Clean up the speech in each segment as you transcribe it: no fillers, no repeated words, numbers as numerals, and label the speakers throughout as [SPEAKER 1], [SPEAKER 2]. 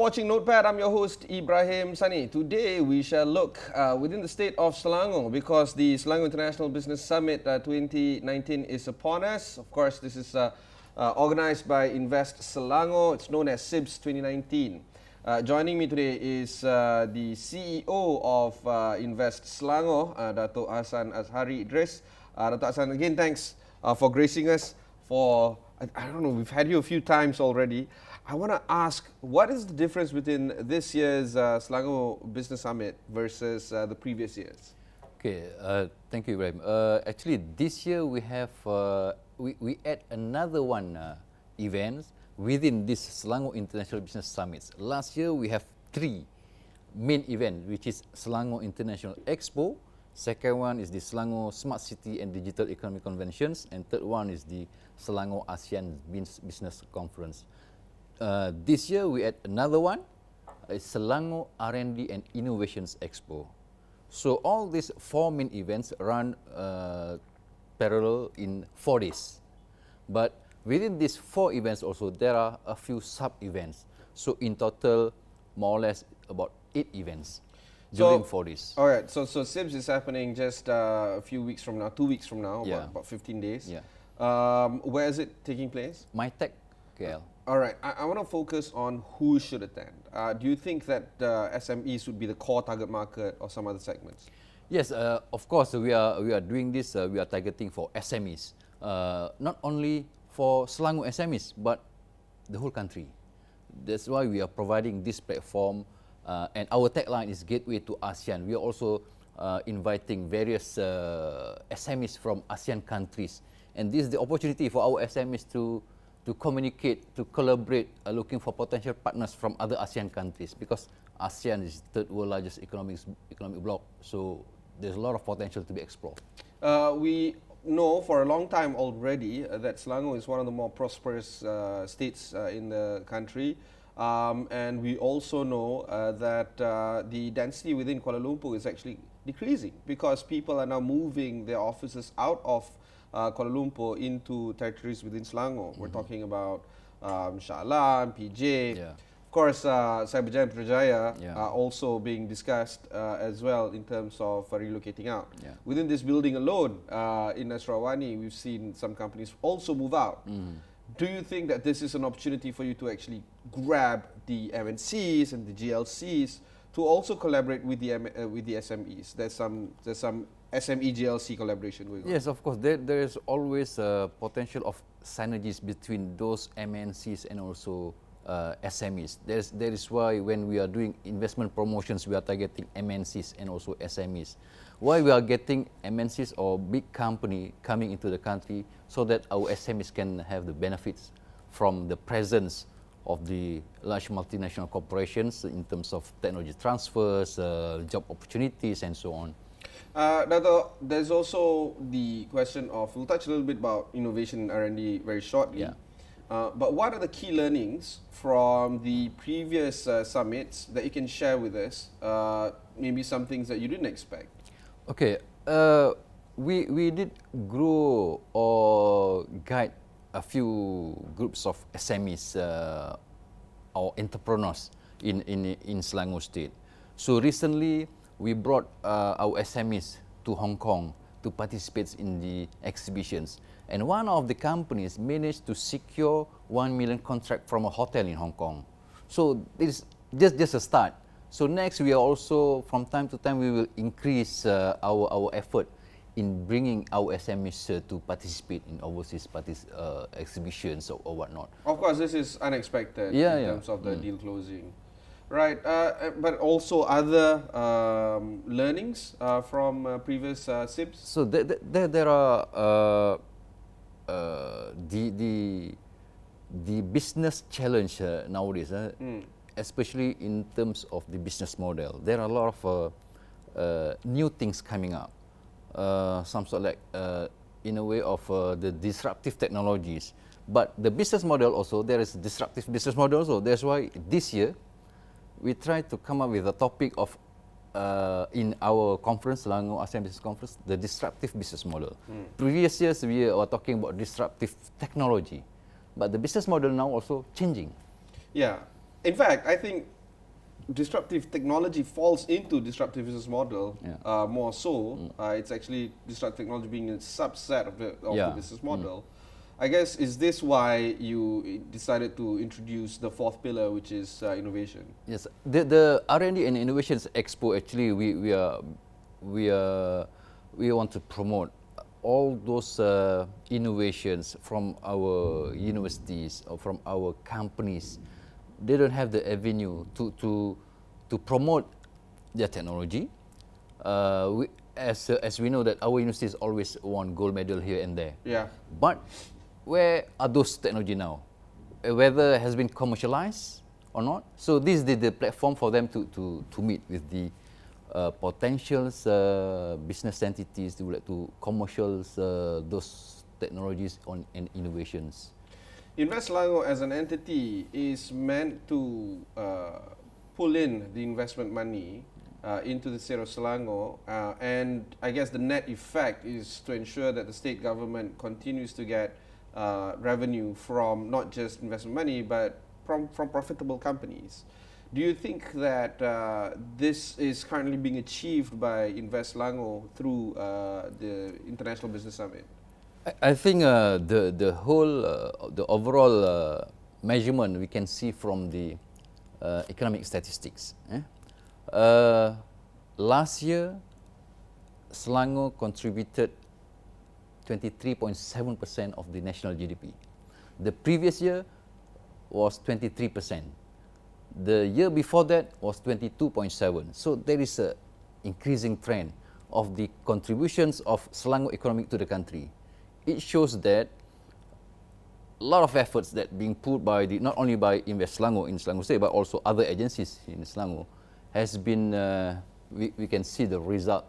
[SPEAKER 1] watching Notepad. I'm your host, Ibrahim Sani. Today, we shall look within the state of Selangor because the Selangor International Business Summit 2019 is upon us. Of course, this is organized by Invest Selangor. It's known as SIBS 2019. Joining me today is the CEO of Invest Selangor, Dato' Hassan Azhari Idris. Dato' Hassan, again, thanks for gracing us for, I don't know, we've had you a few times already. I want to ask, what is the difference between this year's Selangor Business Summit versus the previous years?
[SPEAKER 2] Okay, thank you, Ibrahim. Actually, this year we have we add another one event within this Selangor International Business Summits. Last year we have 3 main events, which is Selangor International Expo. Second one is the Selangor Smart City and Digital Economy Conventions, and third one is the Selangor ASEAN Business Conference. This year we add another one, Selangor R&D and Innovations Expo. So all these 4 main events run parallel in 4 days. But within these 4 events also, there are a few sub-events. So in total, more or less about 8 events during 4 days.
[SPEAKER 1] All right, so SIBS is happening just a few weeks from now, 2 weeks from now,
[SPEAKER 2] Yeah.
[SPEAKER 1] about 15 days.
[SPEAKER 2] Yeah.
[SPEAKER 1] Where is it taking place?
[SPEAKER 2] MyTech, KL.
[SPEAKER 1] All right, I want to focus on who should attend. Do you think that SMEs would be the core target market or some other segments?
[SPEAKER 2] Yes, of course, we are doing this, we are targeting for SMEs. Not only for Selangor SMEs, but the whole country. That's why we are providing this platform, and our tagline is Gateway to ASEAN. We are also inviting various SMEs from ASEAN countries. And this is the opportunity for our SMEs to communicate, to collaborate, looking for potential partners from other ASEAN countries, because ASEAN is the third world largest economic bloc, so there's a lot of potential to be explored.
[SPEAKER 1] We know for a long time already that Selangor is one of the more prosperous states in the country, and we also know that the density within Kuala Lumpur is actually decreasing because people are now moving their offices out of Kuala Lumpur into territories within Selangor. We're talking about Shah Alam, PJ.
[SPEAKER 2] Yeah.
[SPEAKER 1] Of course, Cyberjaya and Putrajaya
[SPEAKER 2] Yeah.
[SPEAKER 1] are also being discussed as well in terms of relocating out.
[SPEAKER 2] Yeah.
[SPEAKER 1] Within this building alone, in Astro AWANI, we've seen some companies also move out. Do you think that this is an opportunity for you to actually grab the MNCs and the GLCs to also collaborate with the SMEs? There's some SME GLC collaboration going on.
[SPEAKER 2] Yes, of course. There is always a potential of synergies between those MNCs and also SMEs. That is why when we are doing investment promotions, we are targeting MNCs and also SMEs. Why we are getting MNCs or big company coming into the country, so that our SMEs can have the benefits from the presence of the large multinational corporations in terms of technology transfers, job opportunities, and so on.
[SPEAKER 1] There's also the question of, we'll touch a little bit about innovation and R&D very shortly.
[SPEAKER 2] Yeah.
[SPEAKER 1] But what are the key learnings from the previous summits that you can share with us? Maybe some things that you didn't expect.
[SPEAKER 2] Okay, we did grow or guide a few groups of SMEs or entrepreneurs in Selangor State. So recently, we brought our SMEs to Hong Kong to participate in the exhibitions. And one of the companies managed to secure 1 million contract from a hotel in Hong Kong. So this is just a start. So next, we are also, from time to time, we will increase our effort in bringing our SMEs to participate in overseas exhibitions or whatnot.
[SPEAKER 1] Of course, this is unexpected in terms of the deal closing. Right, but also other learnings from previous SIBS?
[SPEAKER 2] So there are the business challenge nowadays, especially in terms of the business model. There are a lot of new things coming up. Some sort like in a way of the disruptive technologies. But the business model also, there is disruptive business model also. That's why this year, we try to come up with a topic of, in our conference, Selangor ASEAN Business Conference, the disruptive business model. Previous years, we were talking about disruptive technology, but the business model now also changing.
[SPEAKER 1] Yeah. In fact, I think disruptive technology falls into disruptive business model more so. It's actually disruptive technology being a subset of the business model. I guess, is this why you decided to introduce the fourth pillar, which is innovation?
[SPEAKER 2] Yes, the R&D and Innovations Expo, actually we want to promote all those innovations from our universities or from our companies. They don't have the avenue to promote their technology. As we know that our universities always won gold medal here and there.
[SPEAKER 1] Yeah.
[SPEAKER 2] But where are those technology now? Whether it has been commercialized or not. So this is the platform for them to meet with the potential business entities to commercialize those technologies and innovations.
[SPEAKER 1] Invest Selangor as an entity is meant to pull in the investment money into the state of Selangor, and I guess the net effect is to ensure that the state government continues to get revenue from not just investment money but from profitable companies. Do you think that this is currently being achieved by Invest Selangor through the International Business Summit?
[SPEAKER 2] I think the overall measurement we can see from the economic statistics. Last year, Selangor contributed 23.7% of the national GDP. The previous year was 23%. The year before that was 22.7%. So there is a increasing trend of the contributions of Selangor economy to the country. It shows that a lot of efforts that being put by not only by Invest Selangor in Selangor State but also other agencies in Selangor has been we can see the result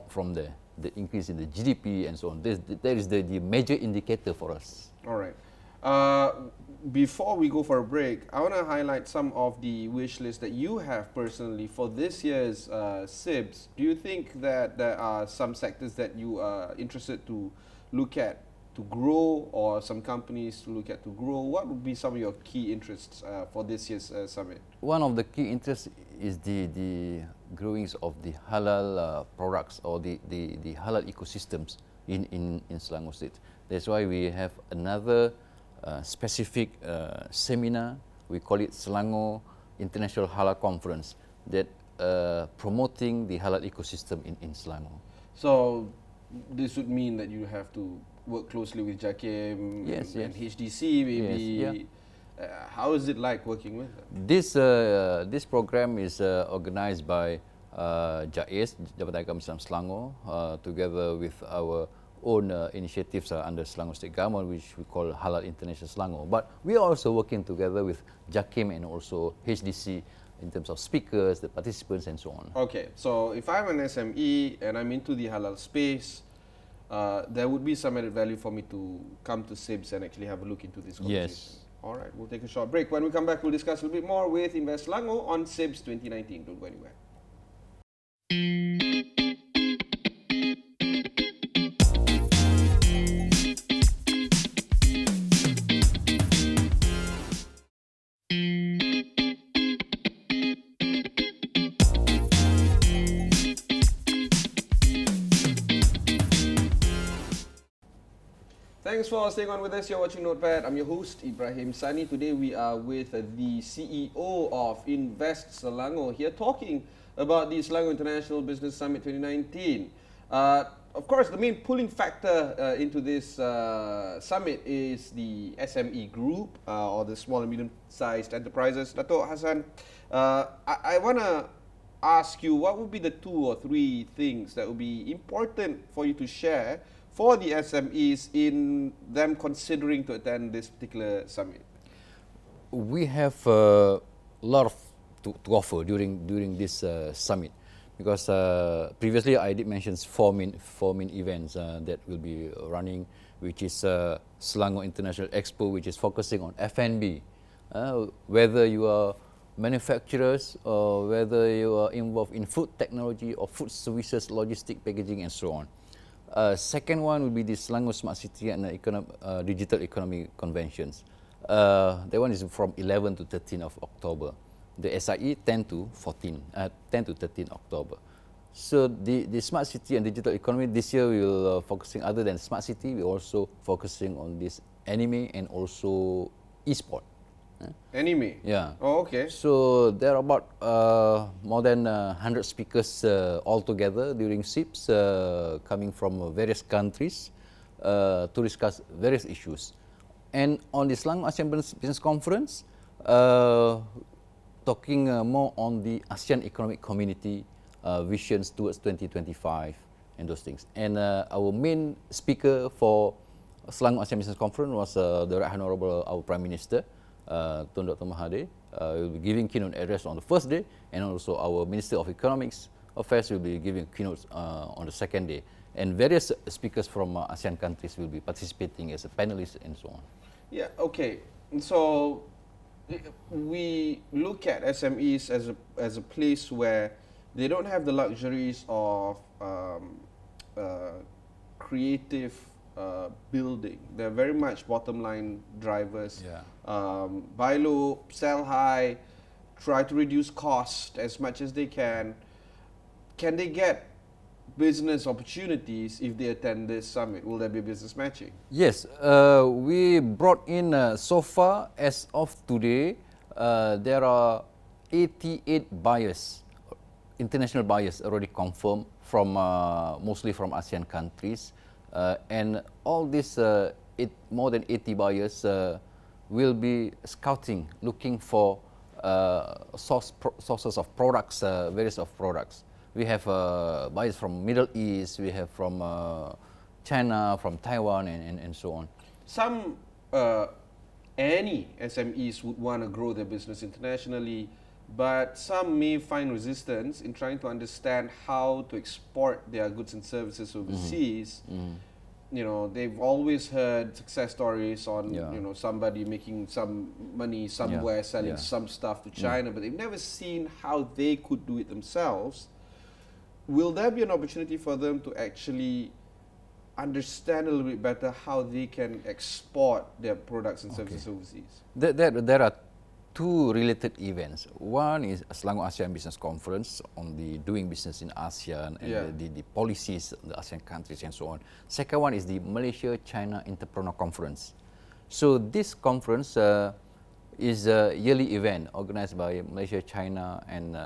[SPEAKER 2] from there. The increase in the GDP and so on. That is the major indicator for us.
[SPEAKER 1] All right. Before we go for a break, I want to highlight some of the wish lists that you have personally for this year's SIBS. Do you think that there are some sectors that you are interested to look at to grow, or some companies to look at to grow? What would be some of your key interests for this year's summit?
[SPEAKER 2] One of the key interests is the growings of the halal products or the halal ecosystems in Selangor State. That's why we have another specific seminar. We call it Selangor International Halal Conference that promoting the halal ecosystem in Selangor.
[SPEAKER 1] So this would mean that you have to work closely with JAKIM and HDC maybe.
[SPEAKER 2] Yes, yeah.
[SPEAKER 1] How is it like working with them?
[SPEAKER 2] This program is organized by JAIS, Jabatan Agama Islam Selangor, together with our own initiatives under Selangor State Government, which we call Halal International Selangor. But we are also working together with JAKIM and also HDC in terms of speakers, the participants, and so on.
[SPEAKER 1] Okay, so if I'm an SME and I'm into the halal space, there would be some added value for me to come to SIBS and actually have a look into this conversation.
[SPEAKER 2] Yes.
[SPEAKER 1] All right, we'll take a short break. When we come back, we'll discuss a little bit more with Invest Selangor on SIBS 2019. Don't go anywhere. Thanks for staying on with us. You're watching Notepad. I'm your host, Ibrahim Sani. Today we are with the CEO of Invest Selangor here talking about the Selangor International Business Summit 2019. Of course, the main pulling factor into this summit is the SME group or the small and medium-sized enterprises. Dato' Hassan, I want to ask you, what would be the 2 or 3 things that would be important for you to share for the SMEs in them considering to attend this particular summit?
[SPEAKER 2] We have a lot to offer during this summit, because previously I did mention 4 main events that will be running, which is Selangor International Expo, which is focusing on F&B. Whether you are manufacturers or whether you are involved in food technology or food services, logistic, packaging, and so on. Second one will be the Selangor Smart City and Digital Economy Conventions. That one is from 11 to 13 of October. The SIE 10 to 13 October. So the smart city and digital economy this year we will focusing, other than smart city, we also focusing on this anime and also e-sport.
[SPEAKER 1] Anime?
[SPEAKER 2] Yeah.
[SPEAKER 1] Oh, okay.
[SPEAKER 2] So there are about more than 100 speakers altogether during SIBS coming from various countries to discuss various issues. And on the Selangor ASEAN Business Conference, talking more on the ASEAN Economic Community visions towards 2025 and those things. And our main speaker for Selangor ASEAN Business Conference was the Right Honourable our Prime Minister, Tun Dr. Mahathir. Will be giving keynote address on the first day, and also our Minister of Economics Affairs will be giving keynotes on the second day. And various speakers from ASEAN countries will be participating as a panelist and so on.
[SPEAKER 1] Yeah, okay. So we look at SMEs as a place where they don't have the luxuries of creative building. They're very much bottom line drivers.
[SPEAKER 2] Yeah.
[SPEAKER 1] Buy low, sell high, try to reduce cost as much as they can. Can they get business opportunities if they attend this summit? Will there be business matching?
[SPEAKER 2] Yes, we brought in so far as of today, there are 88 buyers, international buyers already confirmed from mostly from ASEAN countries, and all these more than 80 buyers will be scouting, looking for sources of products, various of products. We have buyers from Middle East, we have from China, from Taiwan, and so on.
[SPEAKER 1] Some, any SMEs would want to grow their business internationally, but some may find resistance in trying to understand how to export their goods and services overseas. You know, they've always heard success stories on, you know, somebody making some money somewhere, selling some stuff to China, but they've never seen how they could do it themselves. Will there be an opportunity for them to actually understand a little bit better how they can export their products and services overseas?
[SPEAKER 2] There are two related events. One is Selangor ASEAN Business Conference on the doing business in ASEAN and the policies of the ASEAN countries and so on. Second one is the Malaysia-China Entrepreneur Conference. So this conference is a yearly event organized by Malaysia-China and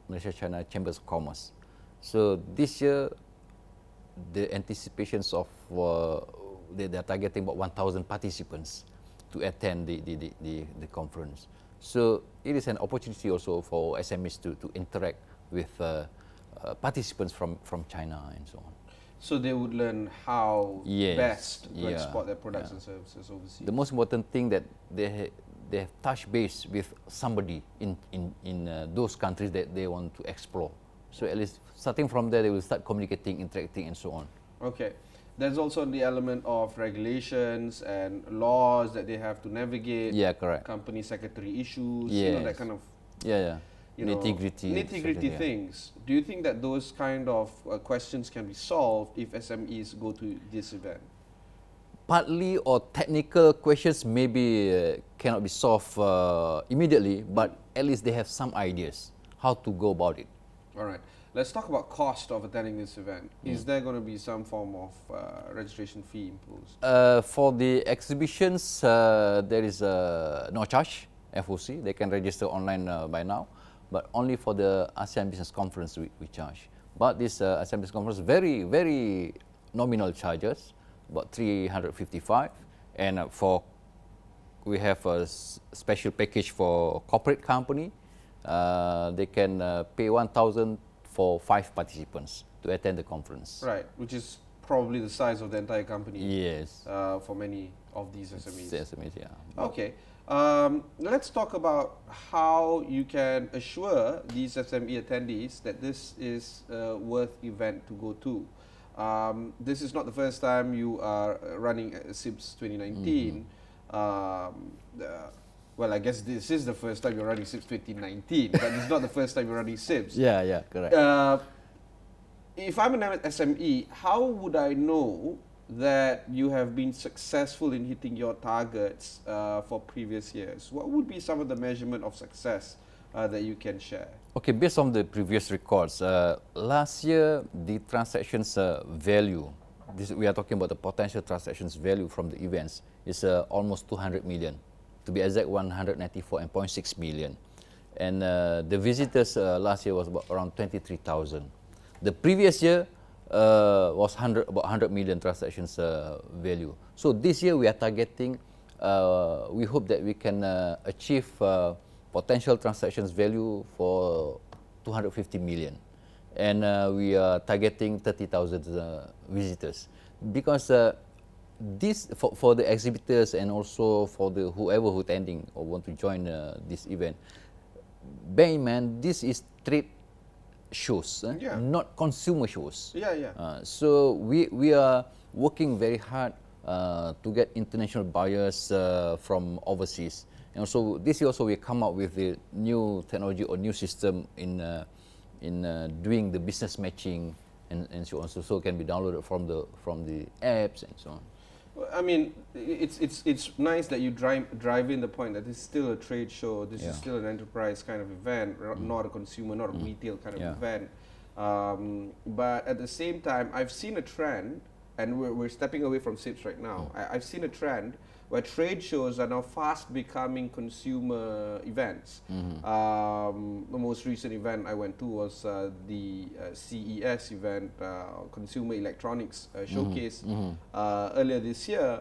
[SPEAKER 2] Malaysia-China Chambers of Commerce. So this year, the anticipations of they are targeting about 1,000 participants to attend the conference. So it is an opportunity also for SMEs to interact with participants from China and so on.
[SPEAKER 1] So they would learn how best to export their products and services overseas.
[SPEAKER 2] The most important thing that they have touched base with somebody in those countries that they want to explore. So at least starting from there, they will start communicating, interacting, and so on. Okay.
[SPEAKER 1] There's also the element of regulations and laws that they have to navigate.
[SPEAKER 2] Yeah, correct.
[SPEAKER 1] Company secretary issues, you know, that kind of
[SPEAKER 2] nitty-gritty
[SPEAKER 1] things. Do you think that those kind of questions can be solved if SMEs go to this event?
[SPEAKER 2] Partly, or technical questions maybe cannot be solved immediately, but at least they have some ideas how to go about it.
[SPEAKER 1] All right. Let's talk about cost of attending this event. Is there going to be some form of registration fee imposed?
[SPEAKER 2] For the exhibitions, there is no charge, FOC. They can register online by now, but only for the ASEAN Business Conference we charge. But this ASEAN Business Conference, very, very nominal charges, about 355. And we have a special package for corporate company. They can pay 1,000 for 5 participants to attend the conference.
[SPEAKER 1] Right, which is probably the size of the entire company.
[SPEAKER 2] Yes.
[SPEAKER 1] For many of these SMEs.
[SPEAKER 2] SMEs, yeah.
[SPEAKER 1] Okay. Let's talk about how you can assure these SME attendees that this is a worth event to go to. This is not the first time you are running SIBS 2019. Well, I guess this is the first time you're running SIBS 2019, but it's not the first time you're running SIBS.
[SPEAKER 2] Yeah, correct.
[SPEAKER 1] If I'm an SME, how would I know that you have been successful in hitting your targets for previous years? What would be some of the measurement of success that you can share?
[SPEAKER 2] Okay, based on the previous records, last year the transactions value, we are talking about the potential transactions value from the events, is almost 200 million. To be exact, 194.6 million. And the visitors last year was around 23,000. The previous year was about 100 million transactions value. So this year we are targeting, we hope that we can achieve potential transactions value for 250 million. And we are targeting 30,000 visitors. Because this, for the exhibitors and also for the whoever who attending or want to join this event, bear in mind, this is trade shows, not consumer shows. So we are working very hard to get international buyers from overseas. And also this year also we come up with the new technology or new system in doing the business matching and so on. So it can be downloaded from the apps and so on.
[SPEAKER 1] I mean, it's nice that you drive in the point that this is still a trade show. This is still an enterprise kind of event, not a consumer, not a retail kind of event. But at the same time, I've seen a trend, and we're stepping away from SIBS right now. I've seen a trend where trade shows are now fast becoming consumer events. The most recent event I went to was the CES event, Consumer Electronics Showcase, earlier this year.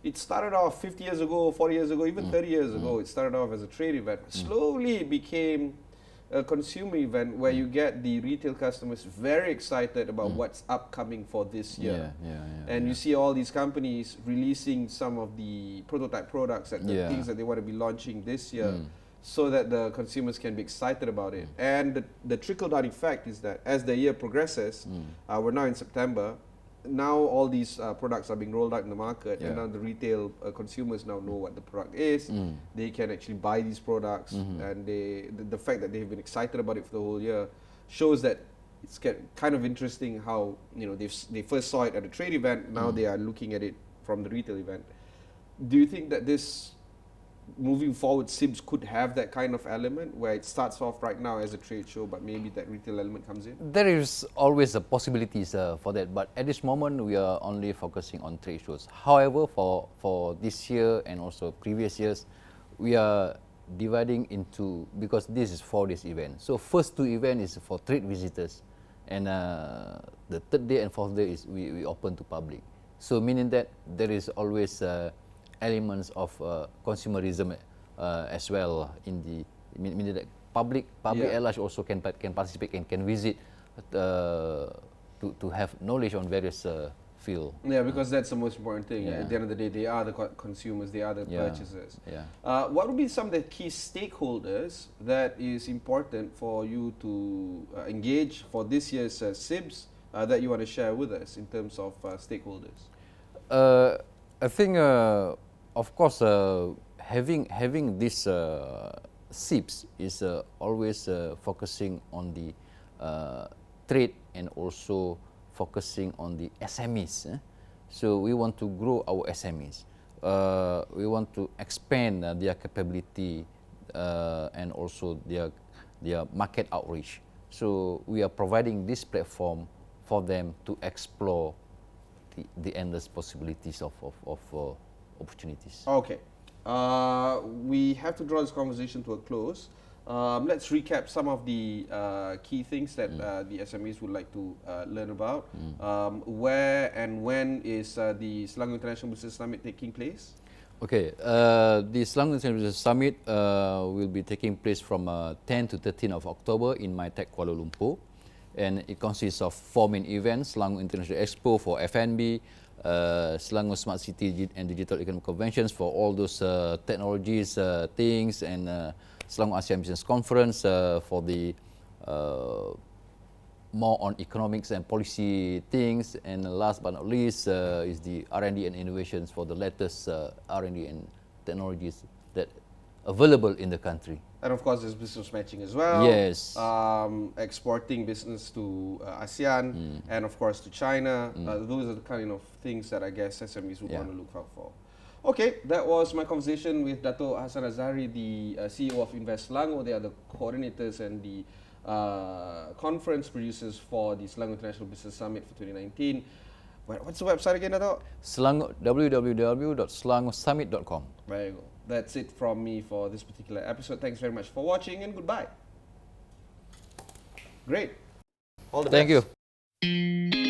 [SPEAKER 1] It started off 50 years ago, 40 years ago, even 30 years ago. It started off as a trade event. Slowly it became a consumer event where you get the retail customers very excited about what's upcoming for this year. And you see all these companies releasing some of the prototype products and the things that they want to be launching this year so that the consumers can be excited about it. And the trickle-down effect is that as the year progresses, we're now in September, now all these products are being rolled out in the market, and now the retail consumers now know what the product is. They can actually buy these products, and the fact that they've been excited about it for the whole year shows that it's kind of interesting how they first saw it at a trade event, now they are looking at it from the retail event. Do you think that this, moving forward, SIBS could have that kind of element where it starts off right now as a trade show, but maybe that retail element comes in?
[SPEAKER 2] There is always possibilities for that, but at this moment we are only focusing on trade shows. However, for this year and also previous years, we are dividing into, because this is 4 days event. So first 2 events is for trade visitors, and the 3rd day and 4th day is we open to public. So meaning that there is always elements of consumerism as well in the meaning that public at large also can participate and can visit to have knowledge on various field.
[SPEAKER 1] Yeah, because that's the most important thing. At the end of the day, they are the consumers, they are the purchasers. What would be some of the key stakeholders that is important for you to engage for this year's SIBS that you want to share with us in terms of stakeholders?
[SPEAKER 2] I think, of course, having this SIBS is always focusing on the trade and also focusing on the SMEs. So we want to grow our SMEs. We want to expand their capability and also their market outreach. So we are providing this platform for them to explore the endless possibilities of opportunities.
[SPEAKER 1] Okay. We have to draw this conversation to a close. Let's recap some of the key things that the SMEs would like to learn about. Where and when is the Selangor International Business Summit taking place?
[SPEAKER 2] Okay, the Selangor International Business Summit will be taking place from 10 to 13 of October in MyTech Kuala Lumpur. And it consists of 4 main events: Selangor International Expo for F&B, Selangor Smart City and Digital Economic Conventions for all those technologies things, and Selangor ASEAN Business Conference for the more on economics and policy things, and last but not least is the R&D and innovations for the latest R&D and technologies that available in the country.
[SPEAKER 1] And of course, there's business matching as well.
[SPEAKER 2] Yes.
[SPEAKER 1] Exporting business to ASEAN and of course to China. Those are the kind of things that I guess SMEs would want to look out for. Okay, that was my conversation with Dato' Hassan Azhari, the CEO of Invest Selangor. They are the coordinators and the conference producers for the Selangor International Business Summit for 2019. What's the website again, Dato'?
[SPEAKER 2] www.selangorsummit.com.
[SPEAKER 1] There you go. That's it from me for this particular episode. Thanks very much for watching and goodbye. Great. All the best.
[SPEAKER 2] Thank you.